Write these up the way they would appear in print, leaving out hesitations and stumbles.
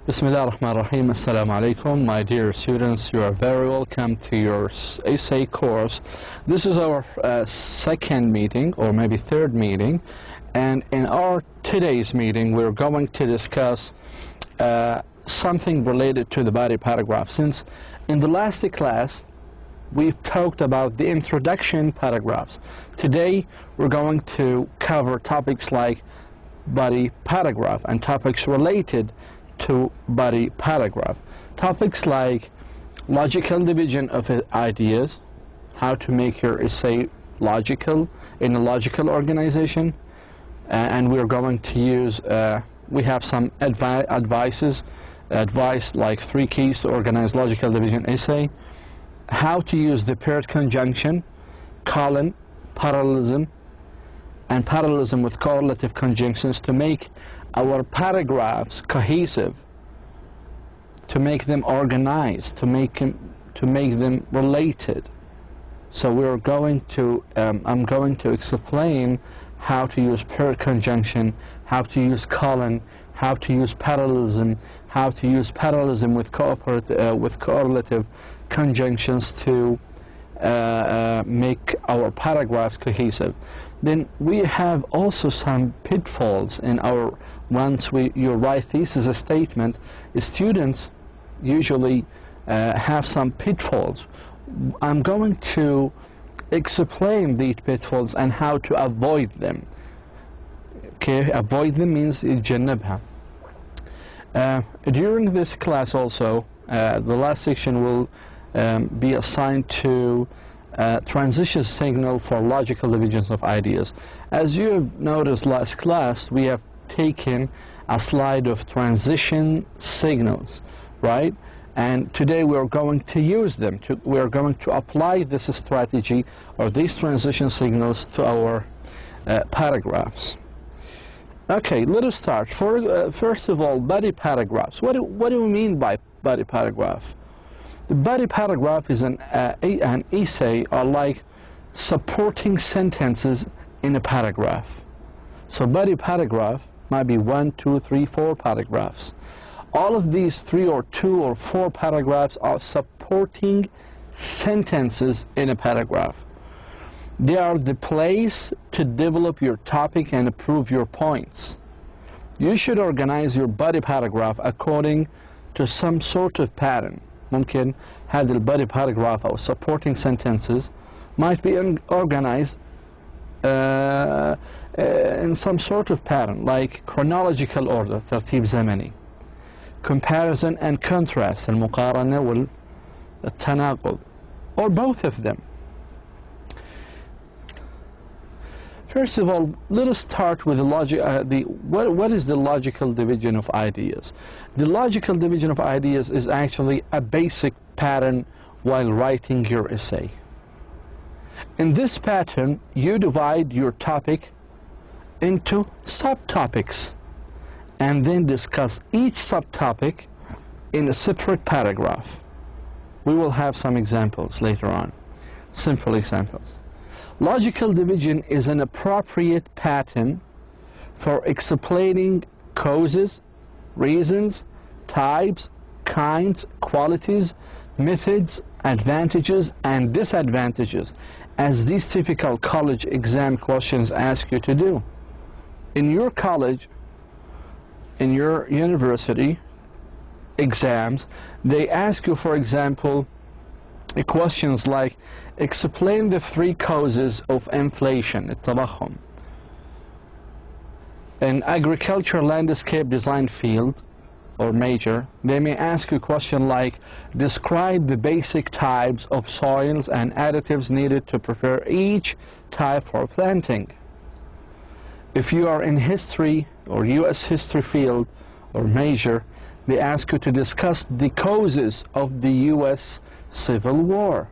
Bismillah ar-Rahman ar-Rahim. Assalamu alaikum. My dear students, you are very welcome to your essay course. This is our second meeting, or maybe third meeting, and in our today's meeting we're going to discuss something related to the body paragraph. Since in the last class we've talked about the introduction paragraphs, today we're going to cover topics like body paragraph and topics related to body paragraph. Topics like logical division of ideas, how to make your essay logical in a logical organization, and we're going to use, we have some advice like 3 keys to organize logical division essay, how to use the paired conjunction, colon, parallelism, and parallelism with correlative conjunctions to make our paragraphs cohesive, to make them organized, to make them related. So we're going to, I'm going to explain how to use paired conjunction, how to use colon, how to use parallelism, how to use parallelism with correlative conjunctions to make our paragraphs cohesive. Then we have also some pitfalls in our, once you write thesis statement, students usually have some pitfalls. I'm going to explain these pitfalls and how to avoid them. Okay, avoid them means يتجنبها. During this class also, the last section will be assigned to transition signal for logical divisions of ideas. As you have noticed last class, we have taken a slide of transition signals, right? And today we are going to use them. We are going to apply this strategy or these transition signals to our paragraphs. Okay, let us start. First of all, body paragraphs. What do we mean by body paragraph? The body paragraph is an essay, or like supporting sentences in a paragraph. So body paragraph might be 1, 2, 3, 4 paragraphs. All of these 3 or 2 or 4 paragraphs are supporting sentences in a paragraph. They are the place to develop your topic and prove your points. You should organize your body paragraph according to some sort of pattern. ممكن هذا البادي paragraph أو supporting sentences might be organized in some sort of pattern, like chronological order, ترتيب زمني, comparison and contrast, المقارنة والتناقض, or both of them. First of all, let us start with the logic. What is the logical division of ideas? The logical division of ideas is actually a basic pattern while writing your essay. In this pattern, you divide your topic into subtopics and then discuss each subtopic in a separate paragraph. We will have some examples later on, simple examples. Logical division is an appropriate pattern for explaining causes, reasons, types, kinds, qualities, methods, advantages, and disadvantages, as these typical college exam questions ask you to do. In your college, in your university exams, they ask you, for example, questions like, explain the 3 causes of inflation, التضخم. In agriculture landscape design field or major, they may ask you a question like, describe the basic types of soils and additives needed to prepare each type for planting. If you are in history or US history field or major, they ask you to discuss the causes of the US Civil War.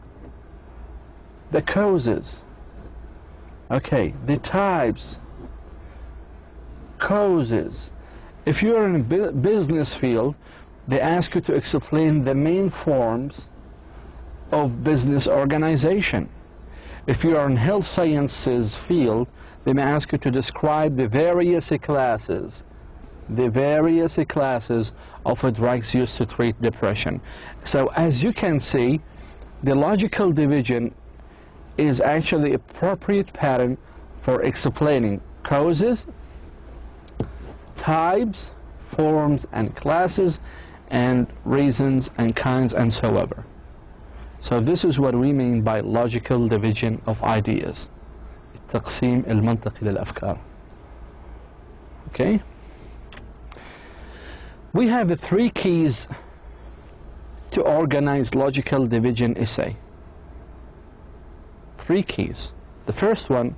The causes. Okay, the types. Causes. If you're in a business field, they ask you to explain the main forms of business organization. If you are in health sciences field, they may ask you to describe the various classes the various classes of drugs used to treat depression. So as you can see, the logical division is actually appropriate pattern for explaining causes, types, forms and classes, and reasons and kinds and so ever. So this is what we mean by logical division of ideas. التقسيم المنطقي للأفكار. Okay? We have 3 keys to organize logical division essay. 3 keys. The first one,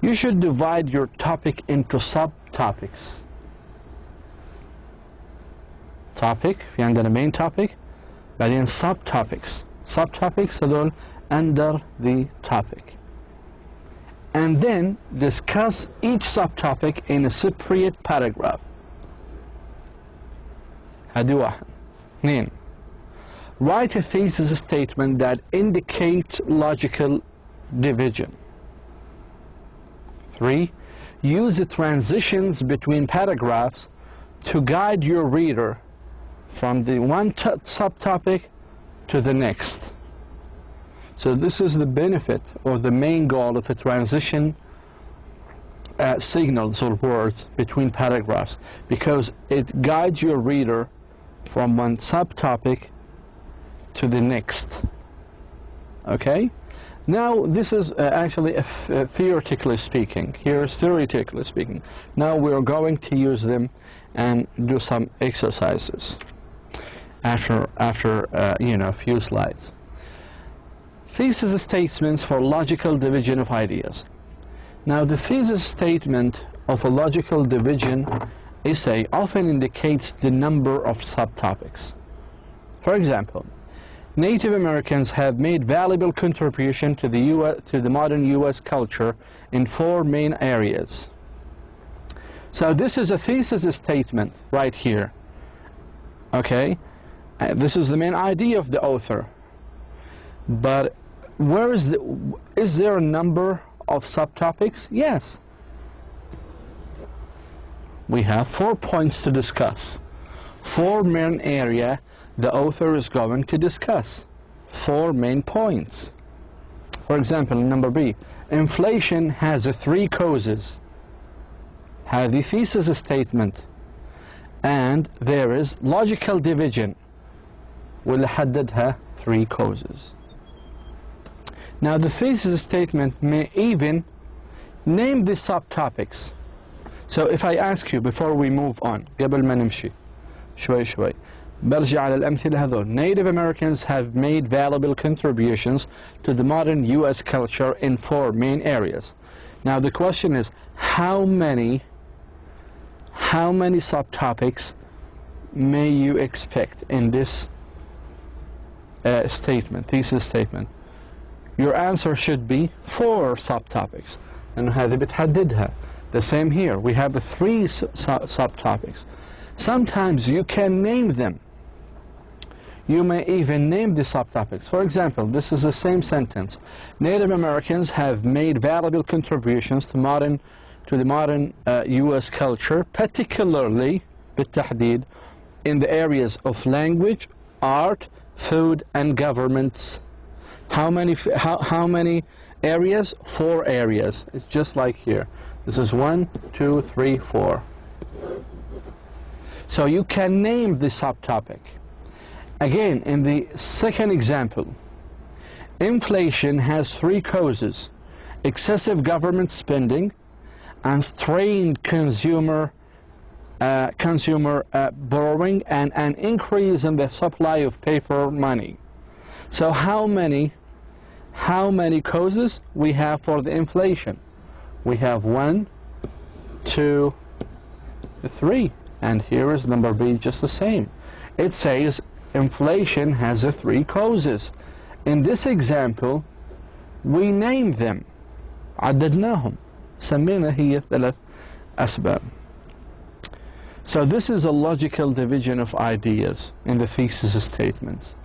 you should divide your topic into subtopics. Topic, في عندنا main topic, بعدين subtopics. Subtopics هذول under the topic. And then discuss each subtopic in a separate paragraph. هذه واحد. 2. Write a thesis statement that indicates logical division. 3. Use the transitions between paragraphs to guide your reader from the one subtopic to the next. So this is the benefit or the main goal of a transition signals or words between paragraphs, because it guides your reader from one subtopic to the next. Okay? Now this is actually theoretically speaking. Here is theoretically speaking. Now we're going to use them and do some exercises after a few slides. Thesis statements for logical division of ideas. Now the thesis statement of a logical division essay often indicates the number of subtopics. For example, Native Americans have made valuable contribution to the modern U.S. culture in 4 main areas. So this is a thesis statement right here. Okay? This is the main idea of the author. But is there a number of subtopics? Yes. We have 4 points to discuss. 4 main areas the author is going to discuss. 4 main points. For example, number B, inflation has 3 causes. هذه thesis statement. And there is logical division. واللي حددها 3 causes. Now the thesis statement may even name the subtopics. So if I ask you before we move on, قبل ما نمشي شوي برجع على الأمثلة هذول. Native Americans have made valuable contributions to the modern U.S. culture in 4 main areas. Now the question is, how many subtopics may you expect in this thesis statement? Your answer should be 4 subtopics. And هذه بتحددها. The same here. We have 3 subtopics. Sometimes you can name them. You may even name the subtopics. For example, this is the same sentence. Native Americans have made valuable contributions to the modern U.S. culture, particularly بالتحديد in the areas of language, art, food, and governments. How many areas? 4 areas. It's just like here. This is 1, 2, 3, 4. So you can name the subtopic. Again, in the second example, inflation has 3 causes: excessive government spending and strained consumer borrowing and an increase in the supply of paper money. So how many causes we have for the inflation? We have 1, 2, 3, and here is number B just the same. It says inflation has 3 causes. In this example, we name them. عددناهم. سمينا هي 3 أسباب. So this is a logical division of ideas in the thesis statements.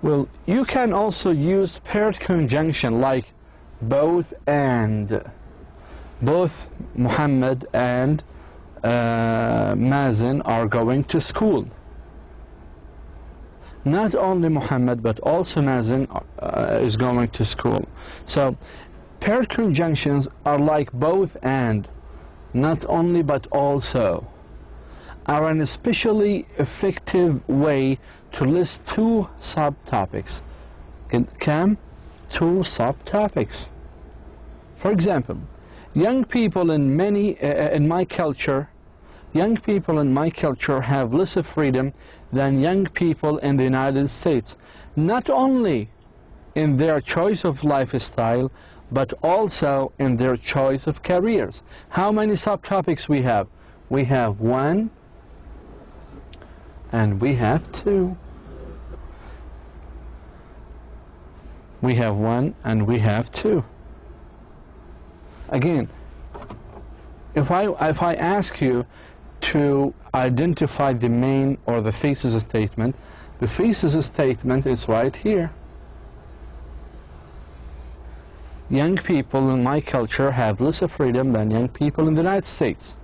Well, you can also use paired conjunction like both and. Both Muhammad and Mazen are going to school. Not only Muhammad, but also Mazen is going to school. So paired conjunctions are like both and, not only but also, are an especially effective way to list two subtopics. Two subtopics. For example, young people in my culture have less freedom than young people in the United States, not only in their choice of lifestyle, but also in their choice of careers. How many subtopics we have? We have one and we have two. We have one and we have two. Again, if I ask you to identify the main or the thesis statement, the thesis statement is right here. Young people in my culture have less freedom than young people in the United States.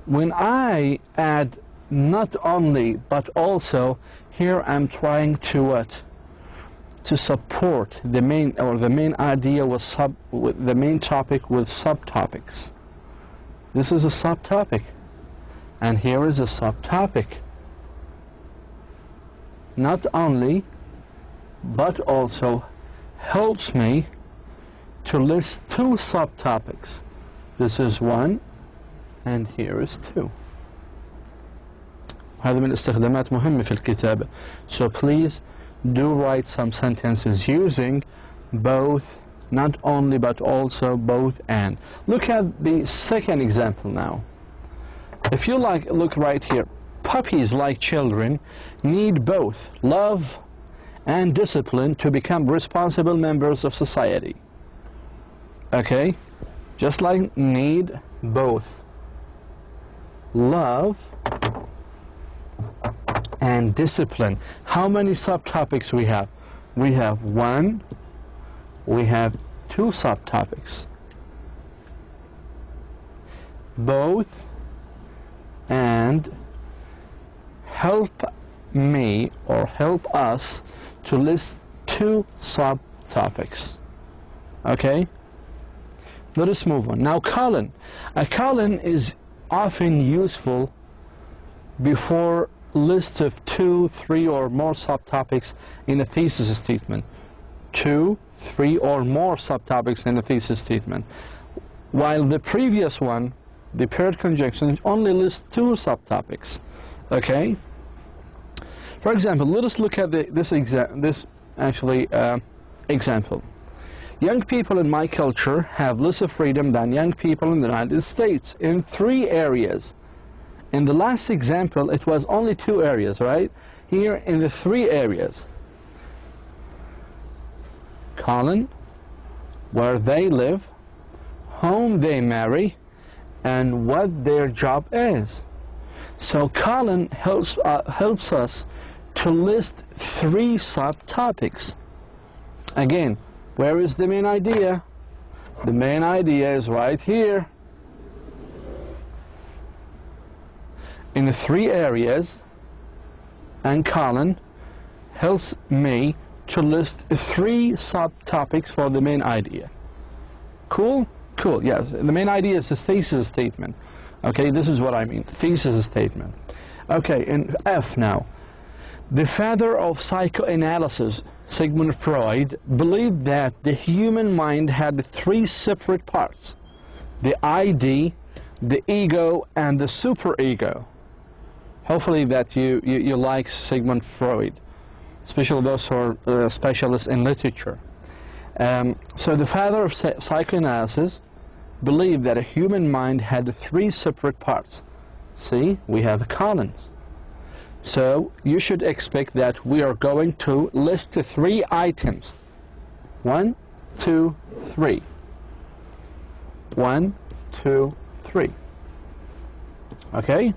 When I add not only but also, here I'm trying to what? To support the main idea with the main topic with subtopics. This is a subtopic, and here is a subtopic. Not only, but also helps me to list two subtopics. This is one, and here is two. هذا من استخدامات مهمة في الكتابة. So please do write some sentences using both, not only but also, both and. Look at the second example now. If you look right here, puppies, like children, need both love and discipline to become responsible members of society. Okay? Just like need both love and discipline. How many subtopics we have? We have one, we have two subtopics. Both and help me or help us to list two subtopics. Okay? Let us move on. Now colon. A colon is often useful before list of 2, 3 or more subtopics in a thesis statement. 2, 3 or more subtopics in a thesis statement. While the previous one, the paired conjunction, only lists 2 subtopics. Okay? For example, let us look at this example. Young people in my culture have less freedom than young people in the United States in 3 areas. In the last example, it was only 2 areas, right? Here, in the 3 areas. Colon, where they live, whom they marry, and what their job is. So colon helps us to list 3 subtopics. Again, where is the main idea? The main idea is right here. In the 3 areas, and colon helps me to list 3 subtopics for the main idea. Cool? Cool, yes. The main idea is the thesis statement. Okay, this is what I mean, thesis statement. Okay, in F now. The father of psychoanalysis, Sigmund Freud, believed that the human mind had 3 separate parts: the ID, the ego, and the superego. Hopefully that you like Sigmund Freud, especially those who are specialists in literature. So the father of psychoanalysis believed that a human mind had 3 separate parts. See, we have colons. So you should expect that we are going to list 3 items. 1, 2, 3. 1, 2, 3. Okay?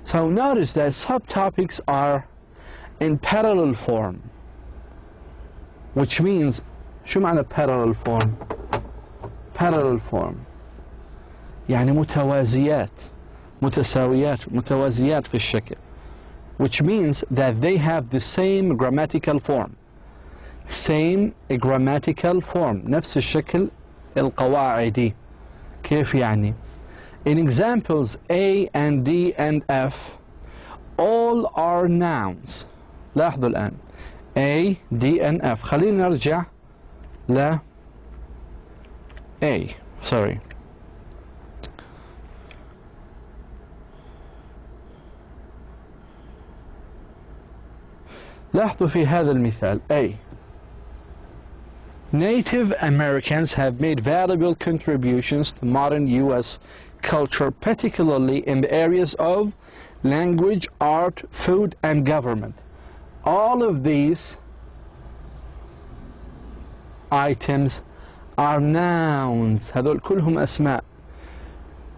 So notice that subtopics are in parallel form, which means, شو معنى parallel form? parallel form. يعني متوازيات متساويات متوازيات في الشكل, which means that they have the same grammatical form. Same grammatical form, نفس الشكل القواعدي. كيف يعني؟ In examples A and D and F, all are nouns. لاحظوا الآن A, D and F. خلينا نرجع ل A. Sorry. لاحظوا في هذا المثال A. Native Americans have made valuable contributions to modern U.S. culture, particularly in the areas of language, art, food, and government. All of these items are nouns. هذول كلهم أسماء.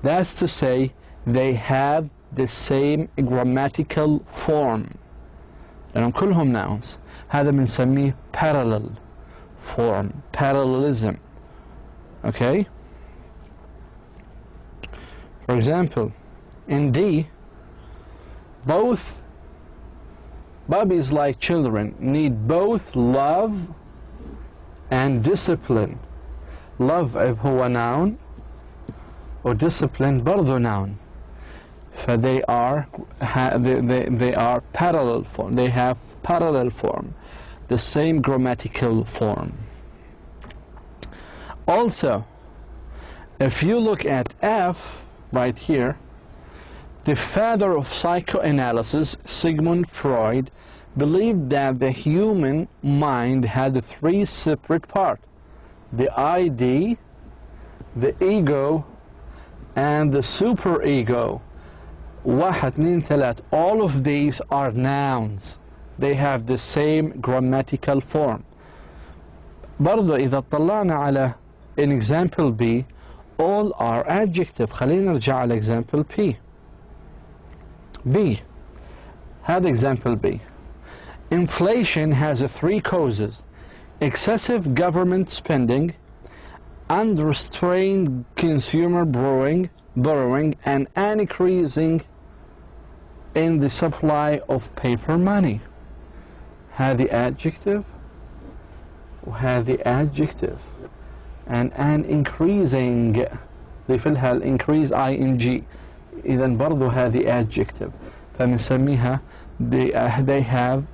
That's to say, they have the same grammatical form. لأنهم كلهم nouns. هذا بنسميه parallel form, parallelism. Okay? For example, in D, both babies like children need both love and discipline. Love هو noun or discipline برضو noun. So they are parallel form. They have parallel form, the same grammatical form. Also, if you look at F right here, the father of psychoanalysis, Sigmund Freud, believed that the human mind had three separate parts: the ID, the ego, and the superego. واحد اثنين ثلاث. All of these are nouns. They have the same grammatical form. برضو إذا طلعنا على in example B, all are adjective. خلينا نرجع على example P. B. هذا example B. Inflation has three causes: excessive government spending, unrestrained consumer borrowing, and an increasing in the supply of paper money. هذه adjective وهذه adjective, and an increasing ضيف لها increase ing. إذا برضو هذه adjective. فبنسميها they have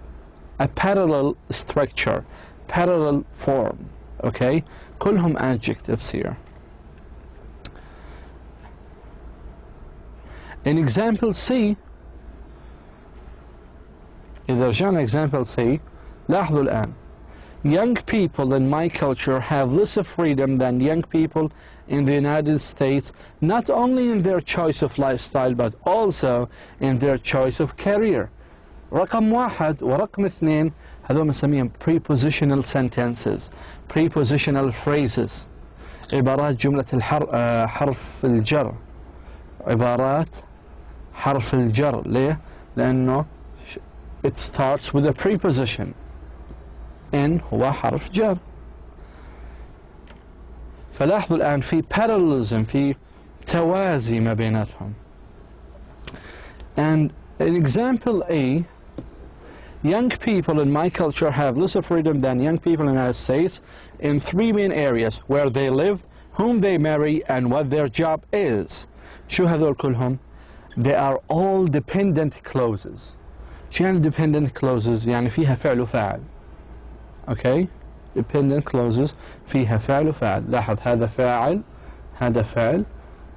a parallel structure, parallel form. Okay? كلهم adjectives here. In example C, إذا رجعنا example C, لاحظوا الآن. Young people in my culture have less freedom than young people in the United States, not only in their choice of lifestyle, but also in their choice of career. رقم واحد ورقم اثنين هذول بنسميهم prepositional sentences, prepositional phrases. عبارات جملة حرف الجر. عبارات حرف الجر. ليه؟ لأنه it starts with a preposition. إن هو حرف جر. فلاحظوا الآن في parallelism, في توازي ما بيناتهم. And in example A, young people in my culture have less freedom than young people in the United States in three main areas: where they live, whom they marry, and what their job is. شو هذول كلهم؟ They are all dependent clauses. شو يعني dependent clauses؟ يعني فيها فعل وفاعل. Okay? Dependent clauses فيها فعل وفاعل. لاحظ هذا فاعل، هذا فعل.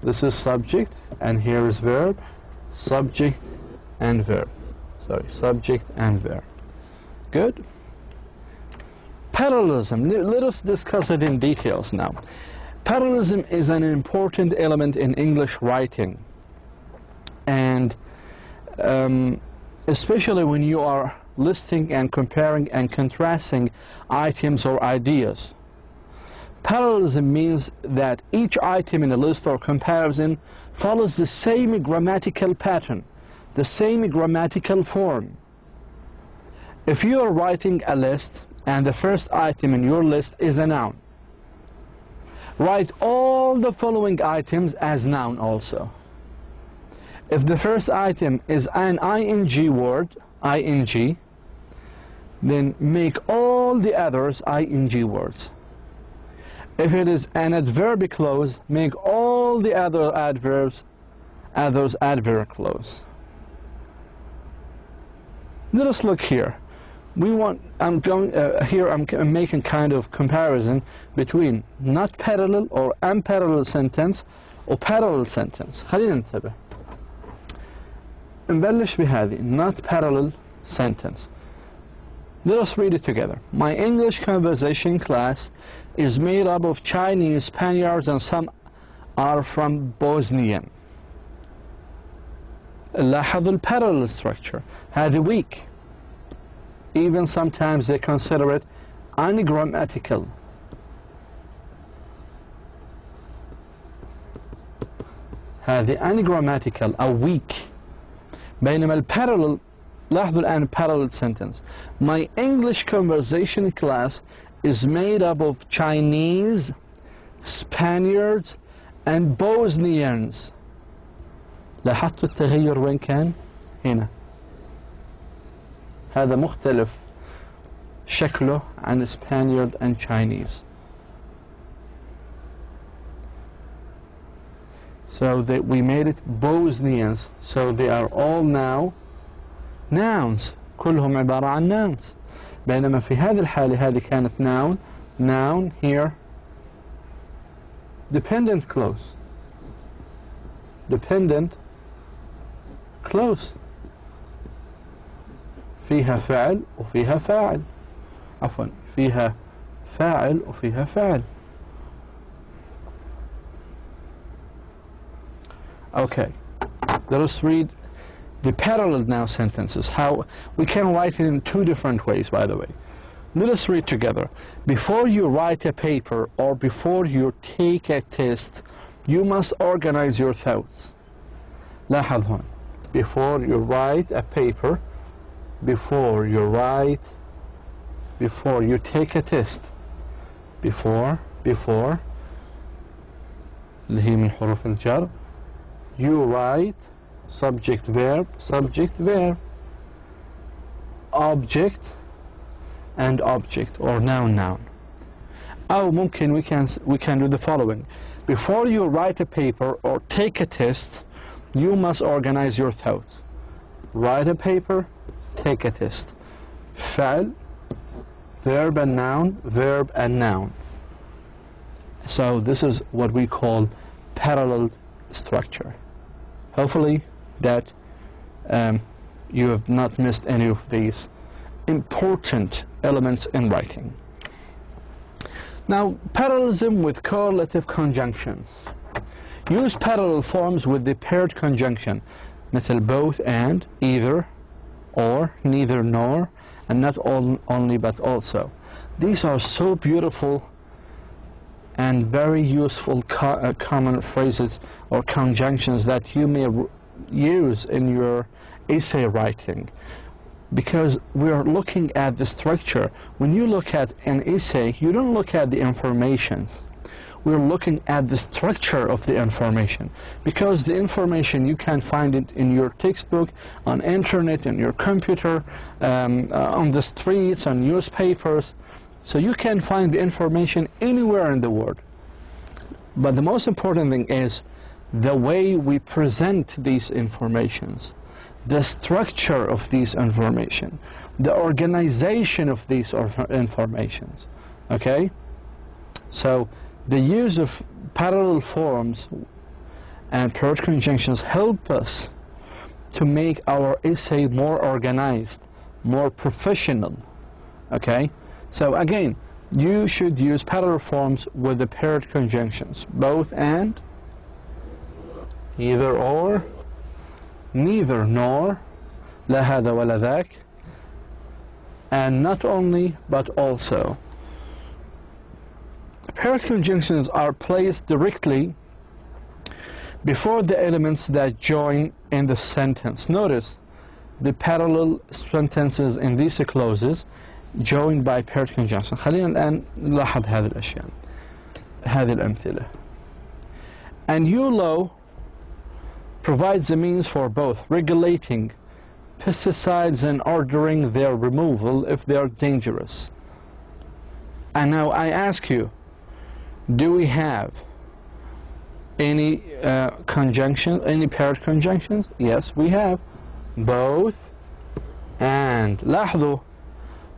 This is subject, and here is verb. Subject and verb. Sorry, subject and verb. Good? Parallelism. Let us discuss it in details now. Parallelism is an important element in English writing, and especially when you are listing and comparing and contrasting items or ideas. Parallelism means that each item in a list or comparison follows the same grammatical pattern, the same grammatical form. If you are writing a list and the first item in your list is a noun, Write all the following items as noun also. If the first item is an ing word, ing, then make all the others ing words. If it is an adverb clause, make all the other adverbs adverb clause. Let us look here. I'm making kind of comparison between not parallel or unparallel sentence or parallel sentence. خلينا ننتبه. نبلش بهذه not parallel sentence. Let us read it together. My English conversation class is made up of Chinese, Spaniards, and some are from Bosnian. لاحظوا parallel structure. هذه weak. Even sometimes they consider it ungrammatical. هذه ungrammatical أو weak. بينما parallel لاحظوا الآن parallel sentence. My English conversation class is made up of Chinese, Spaniards, and Bosnians. لاحظتوا التغير وين كان؟ هنا. هذا مختلف شكله عن Spaniard and Chinese. So that we made it Bosnians. So they are all now nouns. كلهم عبارة عن nouns. بينما في هذه الحالة هذه كانت noun here dependent clause. Dependent clause. فيها فعل وفيها فاعل. عفوا فيها فاعل وفيها فاعل. Okay, let us read the parallel now sentences. How we can write it in two different ways, by the way. Let us read together. Before you write a paper or before you take a test, you must organize your thoughts. لاحظ هون. Before you write a paper, before you take a test, before اللي هي من حروف الجر, you write subject verb, object and object, or noun. أو ممكن we can do the following. Before you write a paper or take a test, you must organize your thoughts. Write a paper, take a test. فعل, verb and noun. So this is what we call parallel structure. Hopefully that you have not missed any of these important elements in writing. Now, parallelism with correlative conjunctions. Use parallel forms with the paired conjunction, مثل both and, either, or, neither nor, and not only but also. These are so beautiful and very useful common phrases or conjunctions that you may use in your essay writing, because we are looking at the structure. When you look at an essay, you don't look at the informations. We're looking at the structure of the information, because the information you can find it in your textbook, on internet, in your computer, on the streets, on newspapers. So you can find the information anywhere in the world. But the most important thing is the way we present these informations, the structure of these information, the organization of these informations. Okay? So the use of parallel forms and paired conjunctions help us to make our essay more organized, more professional. Okay? So again, you should use parallel forms with the paired conjunctions, both and, either or, neither nor, لا هذا ولا ذاك, and not only but also. Paired conjunctions are placed directly before the elements that join in the sentence. Notice the parallel sentences in these clauses joined by paired conjunction. خلينا الآن نلاحظ هذه الأشياء. هذه الأمثلة. And ULO provides the means for both regulating pesticides and ordering their removal if they are dangerous. And now I ask you, do we have any conjunction, any paired conjunctions? Yes, we have. Both and. لاحظوا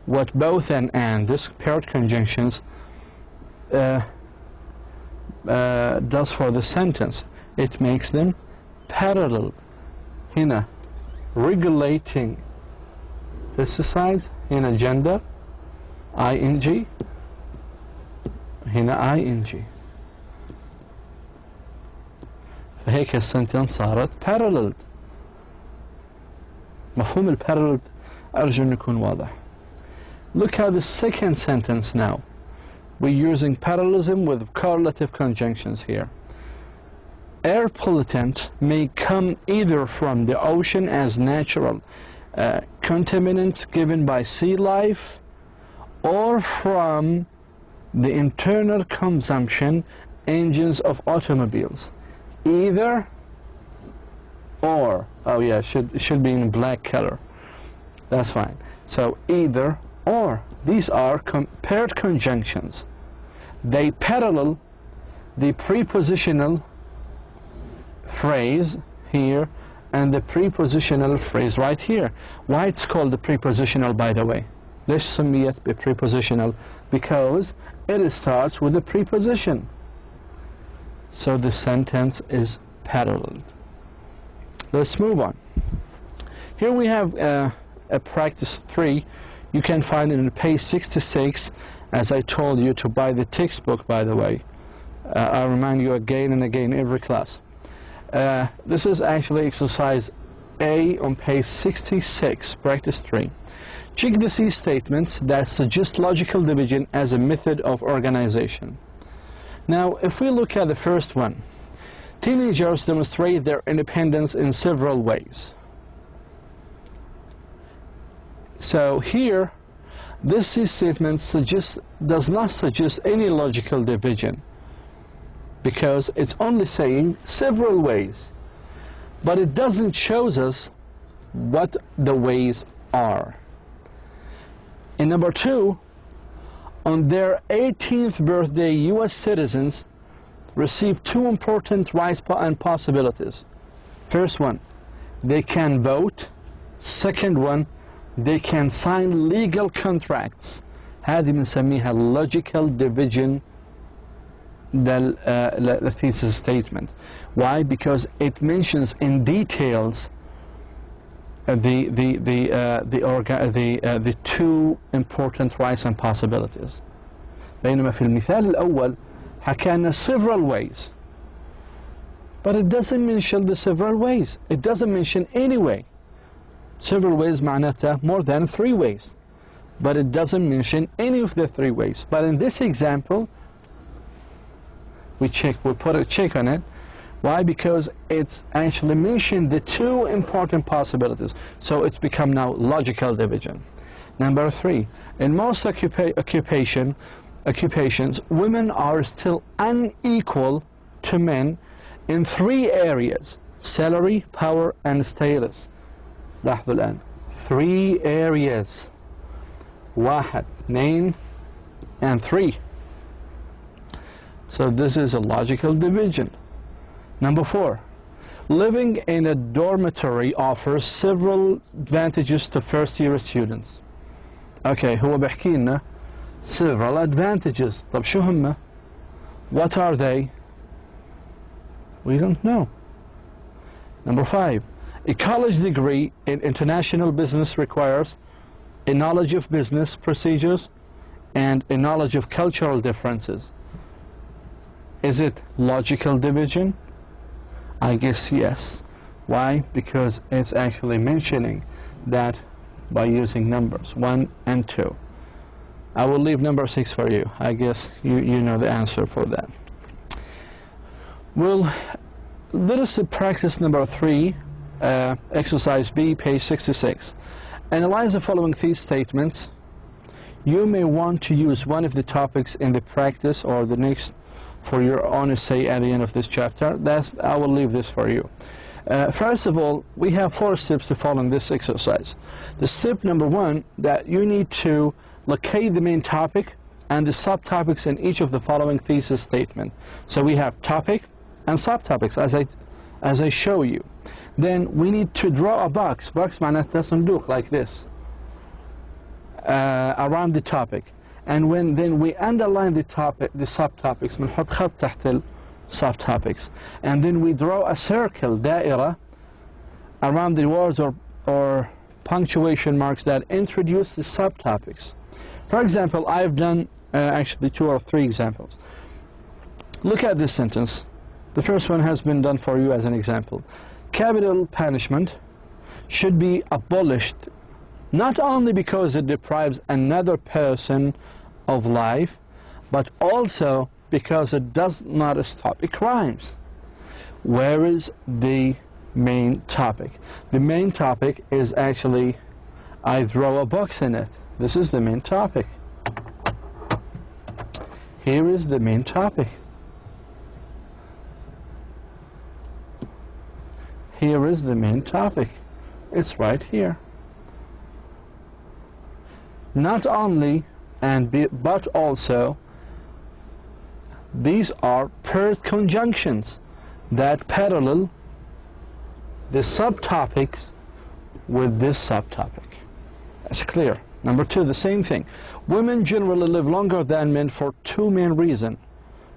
what both and this paired conjunctions does for the sentence. It makes them parallel. هنا regulating pesticides, هنا gender ing, هنا ing. فهيك السنتين صارت paralleled. مفهوم البارalleled أرجو أن يكون واضح. Look at the second sentence now. We're using parallelism with correlative conjunctions here. Air pollutants may come either from the ocean as natural contaminants given by sea life, or from the internal consumption engines of automobiles. Either or. Oh yeah, it should be in black color. That's fine. So either or. These are paired conjunctions. They parallel the prepositional phrase here and the prepositional phrase right here. Why it's called the prepositional, by the way? ليش سميت prepositional? Because it starts with a preposition. So the sentence is paralleled. Let's move on. Here we have a practice 3. You can find it on page 66, as I told you to buy the textbook, by the way. I remind you again and again every class. This is actually exercise A on page 66, practice 3. Check the C statements that suggest logical division as a method of organization. Now, if we look at the first one, teenagers demonstrate their independence in several ways. So here, this C statement does not suggest any logical division, because it's only saying several ways, but it doesn't show us what the ways are. In number 2, on their 18th birthday, U.S. citizens receive 2 important rights and possibilities. First one, they can vote. Second one, they can sign legal contracts. هذه بنسميها logical division the thesis statement. Why? Because it mentions in details the 2 important rights and possibilities. بينما في المثال الأول حكينا several ways, but it doesn't mention the several ways. It doesn't mention any way. Several ways معناتها more than 3 ways, but it doesn't mention any of the 3 ways. But in this example, we put a check on it. Why? Because it's actually mentioned the 2 important possibilities. So it's become now logical division. Number 3, in most occupations, women are still unequal to men in 3 areas: salary, power, and status. لاحظوا الآن 3 areas. 1, 2, and 3. So this is a logical division. Number 4, living in a dormitory offers several advantages to first-year students. Okay, هو بيحكي لنا several advantages. طب شو هم? What are they? We don't know. Number 5, a college degree in international business requires a knowledge of business procedures and a knowledge of cultural differences. Is it logical division? I guess yes. Why? Because it's actually mentioning that by using numbers 1 and 2. I will leave number 6 for you. I guess you know the answer for that. Well, let us practice number 3, exercise B, page 66. Analyze the following these statements. You may want to use one of the topics in the practice or the next for your own essay at the end of this chapter. I will leave this for you. First of all, we have 4 steps to follow in this exercise. The step number 1, that you need to locate the main topic and the subtopics in each of the following thesis statement. So we have topic and subtopics as I show you. Then we need to draw a box. Box معناتها صندوق like this around the topic. And then we underline the subtopics. بنحط خط تحت subtopics. And then we draw a circle, دائرة, around the words or punctuation marks that introduce the subtopics. For example, I've done actually 2 or 3 examples. Look at this sentence. The first one has been done for you as an example. Capital punishment should be abolished, not only because it deprives another person of life, but also because it does not stop crimes. Where is the main topic? The main topic is actually, I draw a box in it. This is the main topic. Here is the main topic. Here is the main topic. It's right here. Not only but also, these are paired conjunctions that parallel the subtopics with this subtopic. That's clear. Number 2, the same thing. Women generally live longer than men for 2 main reasons.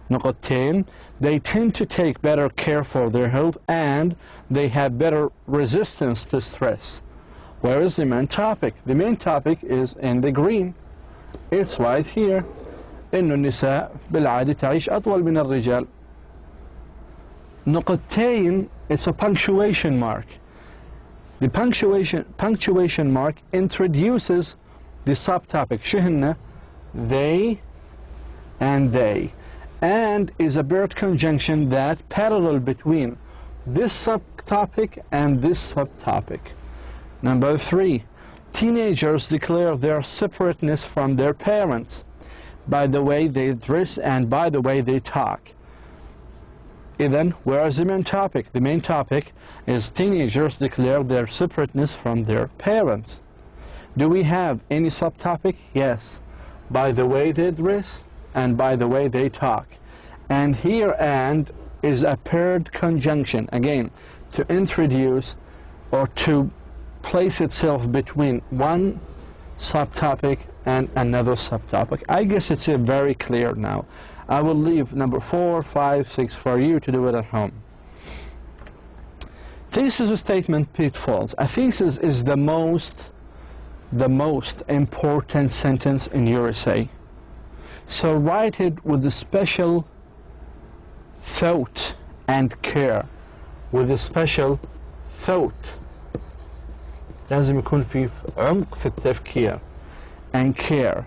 نقطتين, they tend to take better care for their health and they have better resistance to stress. Where is the main topic? The main topic is in the green. It's right here. إنه النساء بالعادة تعيش أطول من الرجال. نقطتين, it's a punctuation mark. The punctuation mark introduces the subtopic. شهن, they and they, and is a paired conjunction that parallel between this subtopic and this subtopic. Number 3, teenagers declare their separateness from their parents by the way they dress and by the way they talk. Then, where is the main topic? The main topic is teenagers declare their separateness from their parents. Do we have any subtopic? Yes. By the way they dress and by the way they talk. And here and is a paired conjunction, again, to introduce or to place itself between one subtopic and another subtopic. I guess it's very clear now. I will leave number 4, 5, 6 for you to do it at home. Thesis statement pitfalls. A thesis is the most important sentence in your essay. So write it with a special thought and care. With a special thought. لازم يكون في عمق في التفكير and care.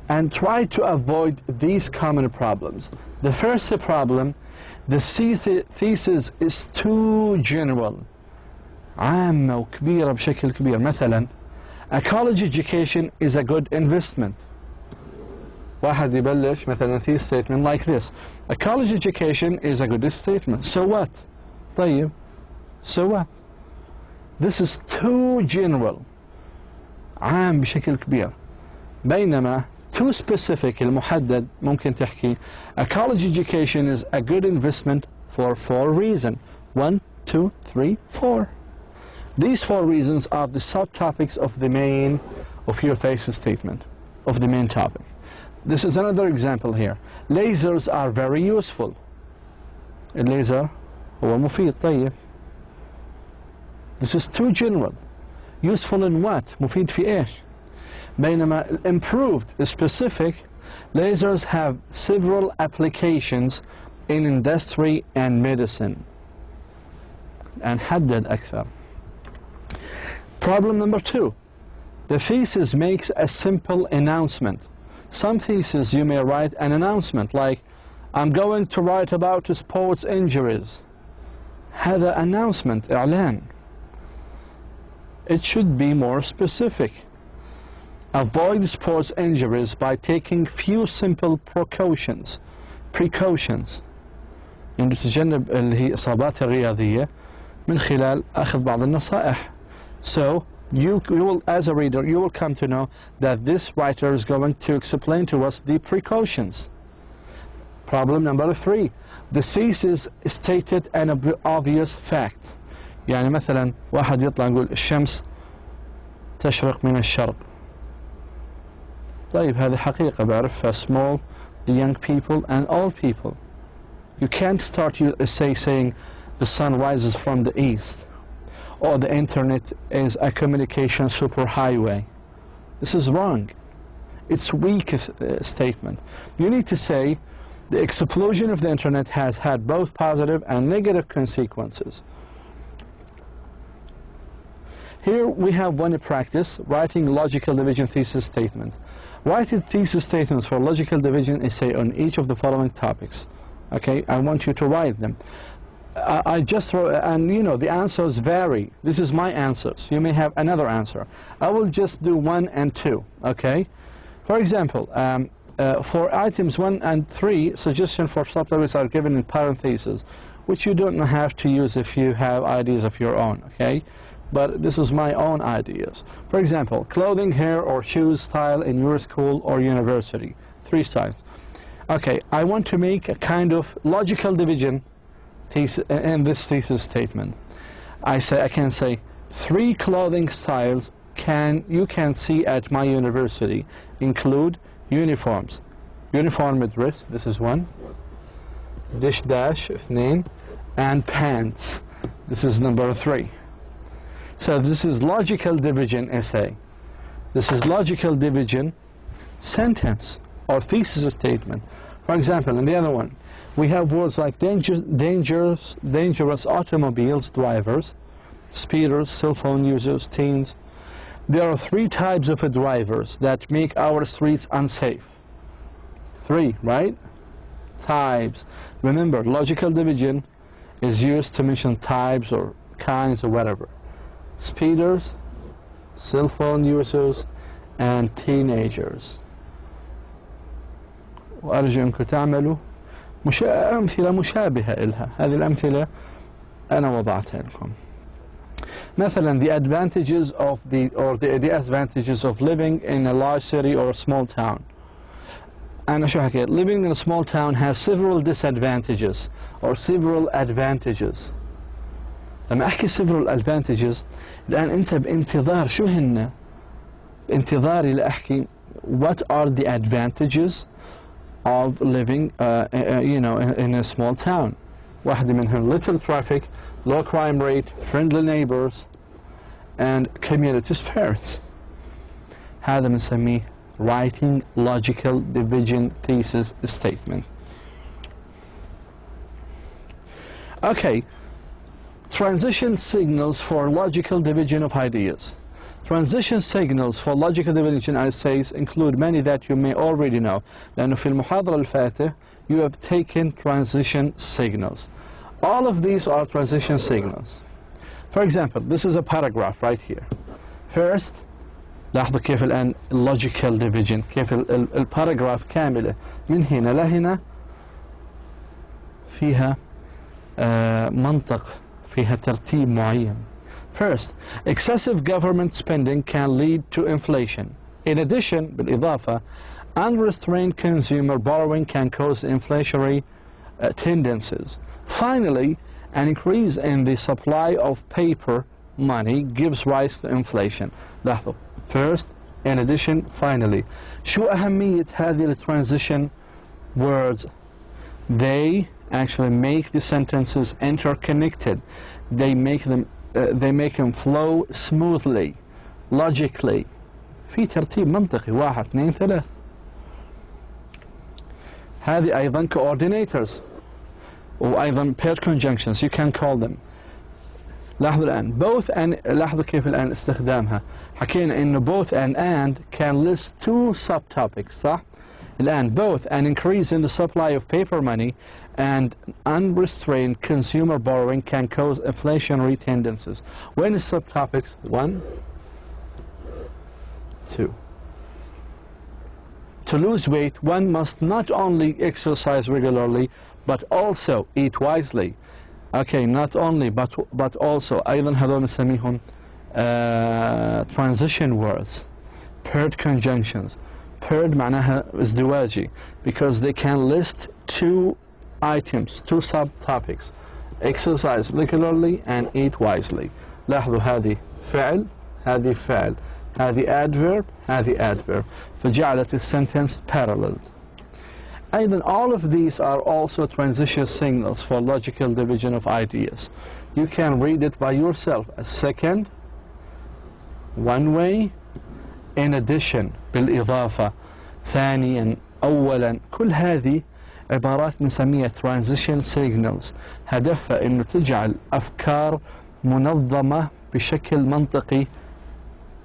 And try to avoid these common problems. The first problem, the thesis is too general. عامة وكبيرة بشكل كبير. مثلا, a college education is a good investment. واحد يبلش مثلا thesis statement like this. A college education is a good statement. So what? طيب. So what? This is too general. عام بشكل كبير. بينما too specific, المحدد, ممكن تحكي a college education is a good investment for 4 reasons. 1, 2, 3, 4. These 4 reasons are the subtopics of your thesis statement, of the main topic. This is another example here. Lasers are very useful. الليزر هو مفيد. طيب. This is too general. Useful in what? مفيد في إيش؟ بينما improved, specific, lasers have several applications in industry and medicine. And حدد أكثر. Problem number 2. The thesis makes a simple announcement. Some theses you may write an announcement like, I'm going to write about sports injuries. هذا announcement, إعلان. It should be more specific. Avoid sports injuries by taking few simple precautions. precautions إنه تتجنب اللي هي إصابات الرياضية من خلال أخذ بعض النصائح. So you will, as a reader, you will come to know that this writer is going to explain to us the precautions. Problem number 3. The thesis stated an obvious fact. يعني مثلا واحد يطلع يقول الشمس تشرق من الشرق. طيب هذه حقيقة بعرفها small, the young people and old people. You can't start your essay saying the sun rises from the east or the internet is a communication superhighway. This is wrong. It's weak statement. You need to say the explosion of the internet has had both positive and negative consequences. Here we have one practice, writing logical division thesis statement. Write thesis statements for logical division essay on each of the following topics. Okay, I want you to write them. I just wrote, and you know, the answers vary. This is my answers. You may have another answer. I will just do 1 and 2, okay? For example, for items 1 and 3, suggestions for subtopics are given in parentheses, which you don't have to use if you have ideas of your own, okay? But this is my own ideas. For example, clothing, hair, or shoes style in your school or university. 3 styles. Okay, I want to make a kind of logical division in this thesis statement. I can say 3 clothing styles you can see at my university include uniforms. Uniform dress, this is 1. Dish dash, 2. And pants. This is number 3. So this is logical division essay. This is logical division sentence or thesis statement. For example, in the other one, we have words like dangerous automobiles drivers, speeders, cell phone users, teens. There are 3 types of drivers that make our streets unsafe. 3, right? Types. Remember, logical division is used to mention types or kinds or whatever. Speeders, cell phone users, and teenagers. وأرجو أنكم تعملوا أمثلة مشابهة إلها. هذه الأمثلة أنا وضعتها لكم. مثلا the advantages of the disadvantages of living in a large city or a small town. أنا شو حكيت? Living in a small town has several disadvantages or several advantages. لما أحكي several advantages الآن أنت بانتظار شو هن؟ بانتظاري لأحكي what are the advantages of living you know, in a small town. واحدة منهم little traffic, low crime rate, friendly neighbors, and community spirits. هذا بنسميه writing logical division thesis statement. Okay, transition signals for logical division of ideas. Transition signals for logical division essays include many that you may already know. لأنه في المحاضرة الفاتحة you have taken transition signals. All of these are transition signals. For example, this is a paragraph right here. First, لاحظوا كيف الآن logical division كيف الباراجراف كاملة من هنا لهنا فيها منطق فيها ترتيب معين. First, excessive government spending can lead to inflation. In addition, بالإضافة, unrestrained consumer borrowing can cause inflationary tendencies. Finally, an increase in the supply of paper money gives rise to inflation. لاحظوا. First, in addition, finally. شو أهمية هذه transition words? They actually make the sentences interconnected. They make them flow smoothly, logically. في ترتيب منطقي 1 2 3. هذه أيضا coordinators وأيضا paired conjunctions, you can call them. لاحظوا الآن both and لاحظوا كيف الآن استخدامها. حكينا إنه both and can list 2 subtopics صح؟ الآن both an increase in the supply of paper money and unrestrained consumer borrowing can cause inflationary tendencies. When is subtopics? 1, 2. to lose weight, one must not only exercise regularly, but also eat wisely. Okay, not only, but also. أيضا هذول نسميهم transition words, paired conjunctions. Paired معناها ازدواجي, because they can list two items, two subtopics. Exercise regularly and eat wisely. لاحظوا هذه فعل, هذه فعل, هذه adverb, هذه adverb. فجعلت the sentence paralleled. أيضا all of these are also transition signals for logical division of ideas. You can read it by yourself as second, one way, in addition, بالإضافة, ثانيا, أولا. كل هذه عبارات نسميها transition signals. هدفها إنه تجعل أفكار منظمة بشكل منطقي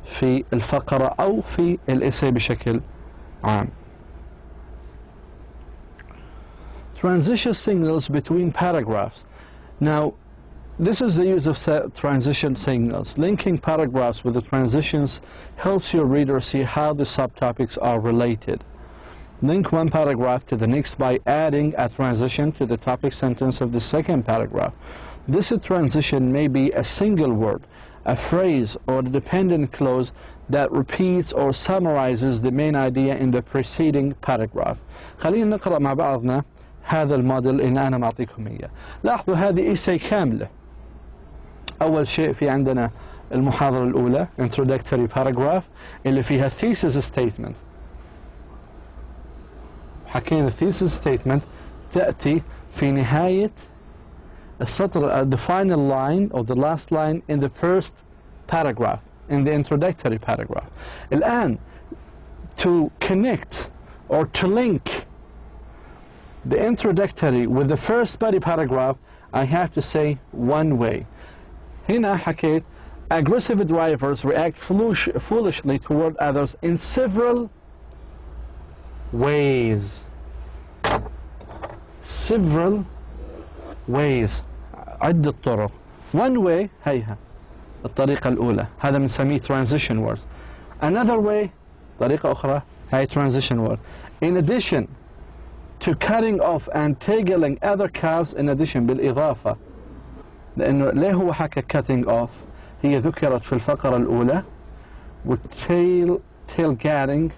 في الفقرة أو في الإساي بشكل عام. Transition signals between paragraphs. Now, this is the use of transition signals. Linking paragraphs with the transitions helps your reader see how the subtopics are related. Link one paragraph to the next by adding a transition to the topic sentence of the second paragraph. This transition may be a single word, a phrase, or a dependent clause that repeats or summarizes the main idea in the preceding paragraph. خلينا نقرأ مع بعضنا هذا الموديل اللي أنا معطيكم إياه. لاحظوا هذه إيساي كاملة. أول شيء في عندنا المحاضرة الأولى introductory paragraph اللي فيها thesis statement. حكينا thesis statement تأتي في نهاية السطر, the final line or the last line in the first paragraph, in the introductory paragraph. الآن to connect or to link the introductory with the first body paragraph, I have to say one way. هنا حكيت aggressive drivers react foolishly toward others in several ways. Several ways. عدة طرق. One way هيها الطريقة الأولى, هذا بنسميه transition words. Another way طريقة أخرى هي transition word. In addition to cutting off and tangling other calves, in addition بالإضافة, لأنه ليه هو حكى cutting off؟ هي ذكرت في الفقرة الأولى, tailgating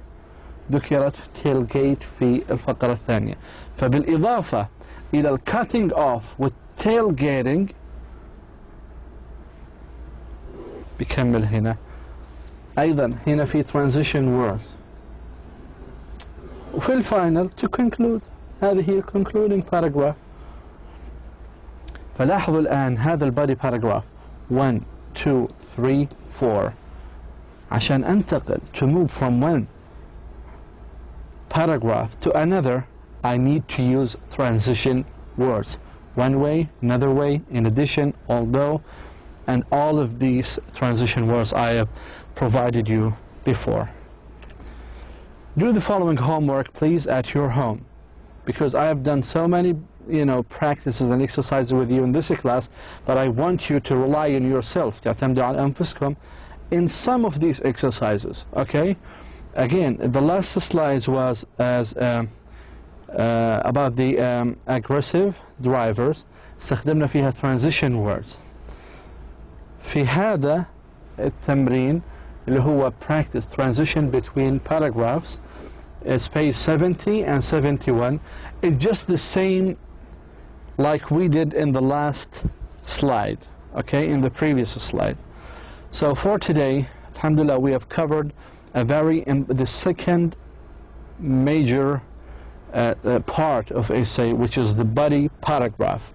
ذكرت tailgate في الفقرة الثانية. فبالإضافة إلى ال cutting off tailgating بكمل هنا أيضا هنا في transition words. وفي الفاينل to conclude, هذه هي concluding paragraph. فلاحظوا الآن هذا البادي paragraph 1 2 3 4. عشان أنتقل to move from one paragraph to another, I need to use transition words. One way, another way, in addition, although, and all of these transition words I have provided you before. Do the following homework, please, at your home, because I have done so many, practices and exercises with you in this class, but I want you to rely on yourself, تعتمدوا على أنفسكم, in some of these exercises. Okay? Again, the last slides was as about the aggressive drivers. استخدمنا فيها transition words. في هذا التمرين اللي هو practice transition between paragraphs, it's page 70 and 71. It's just the same like we did in the last slide, okay, in the previous slide. So for today, alhamdulillah, we have covered the second major part of essay, which is the body paragraph.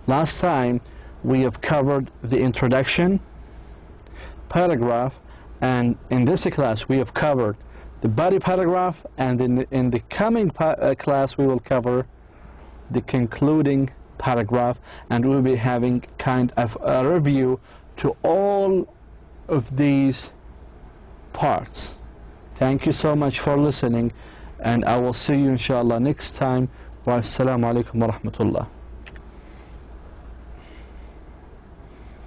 Last time we have covered the introduction paragraph, and in this class we have covered the body paragraph, and in the coming class we will cover the concluding paragraph, and we'll be having kind of a review to all of these parts. Thank you so much for listening, and I will see you inshallah next time. Wassalamu alaikum wa rahmatullah.